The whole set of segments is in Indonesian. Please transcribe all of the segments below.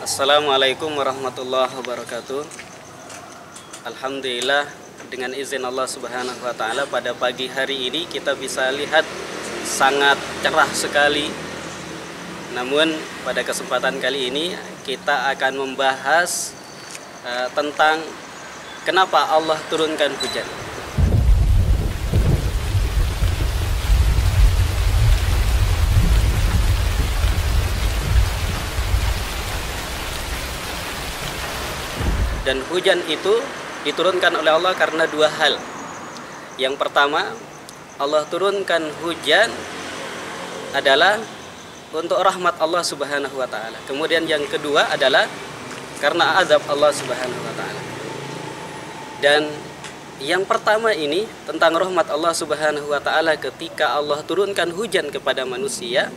Assalamualaikum warahmatullahi wabarakatuh. Alhamdulillah, dengan izin Allah Subhanahu wa Ta'ala, pada pagi hari ini kita bisa lihat sangat cerah sekali. Namun pada kesempatan kali ini kita akan membahas tentang kenapa Allah turunkan hujan. Dan hujan itu diturunkan oleh Allah karena dua hal. Yang pertama, Allah turunkan hujan adalah untuk rahmat Allah Subhanahu wa Ta'ala. Kemudian yang kedua adalah karena azab Allah Subhanahu wa Ta'ala. Dan yang pertama ini tentang rahmat Allah Subhanahu wa Ta'ala, ketika Allah turunkan hujan kepada manusia,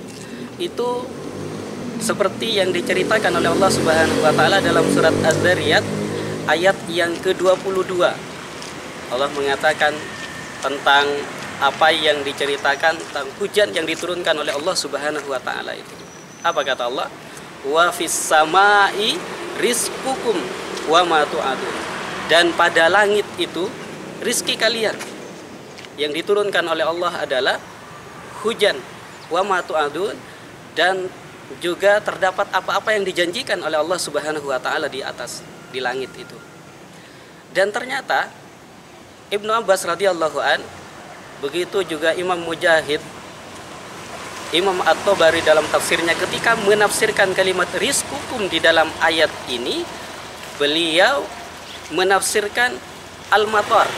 itu seperti yang diceritakan oleh Allah Subhanahu wa Ta'ala dalam surat Az-Zariyat ayat yang ke-22. Allah mengatakan tentang apa yang diceritakan tentang hujan yang diturunkan oleh Allah Subhanahu wa Ta'ala itu. Apa kata Allah? Wa fis samai rizqukum wa ma tu'adun. Dan pada langit itu rizki kalian. Yang diturunkan oleh Allah adalah hujan, wa ma tu'adun, dan juga terdapat apa-apa yang dijanjikan oleh Allah Subhanahu wa Ta'ala di atas, di langit itu. Dan ternyata Ibnu Abbas radhiyallahu an, begitu juga Imam Mujahid, Imam At-Tabari dalam tafsirnya, ketika menafsirkan kalimat rizqukum di dalam ayat ini, beliau menafsirkan al-matar,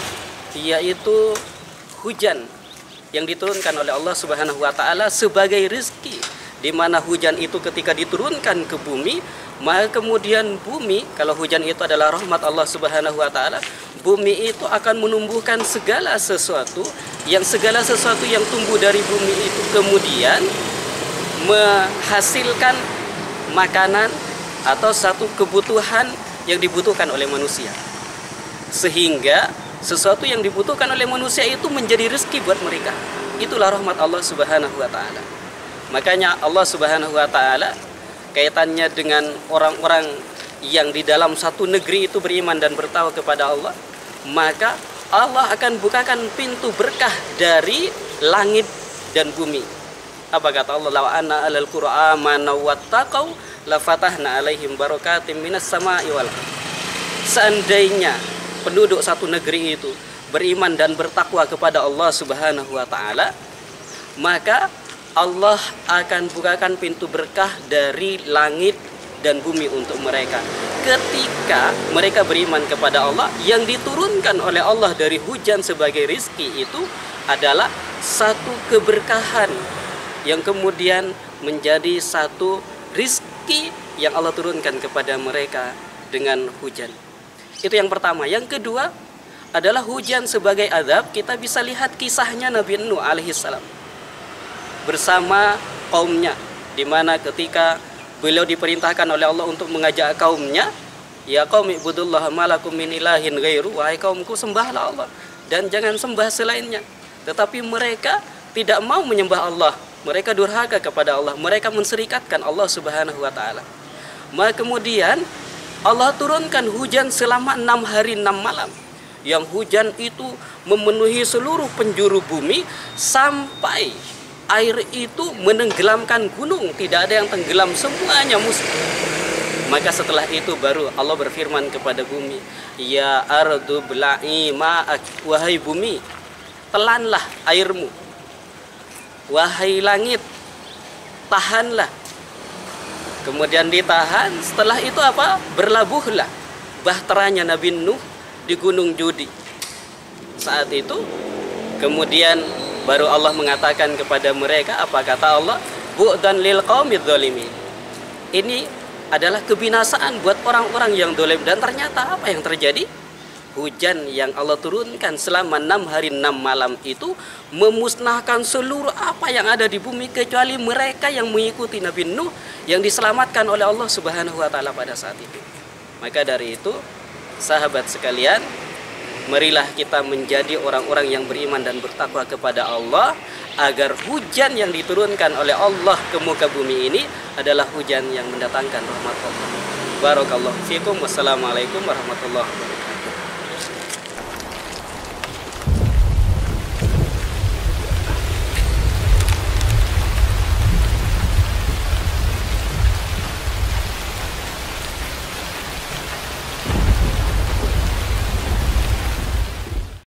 yaitu hujan yang diturunkan oleh Allah Subhanahu wa Ta'ala sebagai rizki, di mana hujan itu ketika diturunkan ke bumi, maka kemudian bumi, kalau hujan itu adalah rahmat Allah Subhanahu wa Ta'ala, bumi itu akan menumbuhkan segala sesuatu yang tumbuh dari bumi itu kemudian menghasilkan makanan atau satu kebutuhan yang dibutuhkan oleh manusia, sehingga sesuatu yang dibutuhkan oleh manusia itu menjadi rezeki buat mereka. Itulah rahmat Allah Subhanahu wa Ta'ala. Makanya Allah Subhanahu wa Ta'ala kaitannya dengan orang-orang yang di dalam satu negeri itu beriman dan bertakwa kepada Allah, maka Allah akan bukakan pintu berkah dari langit dan bumi. Apa kata Allah? Law anna alal qura amanu wattaqau la fatahna alaihim barakatim minas sama'i wal ardh. Seandainya penduduk satu negeri itu beriman dan bertakwa kepada Allah Subhanahu wa Ta'ala, maka Allah akan bukakan pintu berkah dari langit dan bumi untuk mereka. Ketika mereka beriman kepada Allah, yang diturunkan oleh Allah dari hujan sebagai rizki itu adalah satu keberkahan yang kemudian menjadi satu rizki yang Allah turunkan kepada mereka dengan hujan. Itu yang pertama. Yang kedua adalah hujan sebagai azab. Kita bisa lihat kisahnya Nabi Nuh alaihissalam bersama kaumnya, di mana ketika beliau diperintahkan oleh Allah untuk mengajak kaumnya, ya qaum ibudullaha malakum min ilahin ghairu, wahai kaumku, sembahlah Allah dan jangan sembah selainnya. Tetapi mereka tidak mau menyembah Allah, mereka durhaka kepada Allah, mereka menserikatkan Allah Subhanahu wa Ta'ala. Maka kemudian Allah turunkan hujan selama 6 hari 6 malam, yang hujan itu memenuhi seluruh penjuru bumi sampai air itu menenggelamkan gunung, tidak ada yang tenggelam, semuanya musnah. Maka setelah itu baru Allah berfirman kepada bumi, ya ardu bla'i ma'ak, wahai bumi, telanlah airmu, wahai langit, tahanlah. Kemudian ditahan, setelah itu apa? Berlabuhlah bahteranya Nabi Nuh di Gunung Judi. Saat itu kemudian baru Allah mengatakan kepada mereka, apa kata Allah? Bu'dan lil qaumidz zalimin. Ini adalah kebinasaan buat orang-orang yang zalim. Dan ternyata apa yang terjadi? Hujan yang Allah turunkan selama 6 hari 6 malam itu memusnahkan seluruh apa yang ada di bumi, kecuali mereka yang mengikuti Nabi Nuh yang diselamatkan oleh Allah Subhanahu wa Ta'ala pada saat itu. Maka dari itu, sahabat sekalian, marilah kita menjadi orang-orang yang beriman dan bertakwa kepada Allah, agar hujan yang diturunkan oleh Allah ke muka bumi ini adalah hujan yang mendatangkan rahmat Allah. Barakallahu fikum. Wassalamualaikum warahmatullahi wabarakatuh.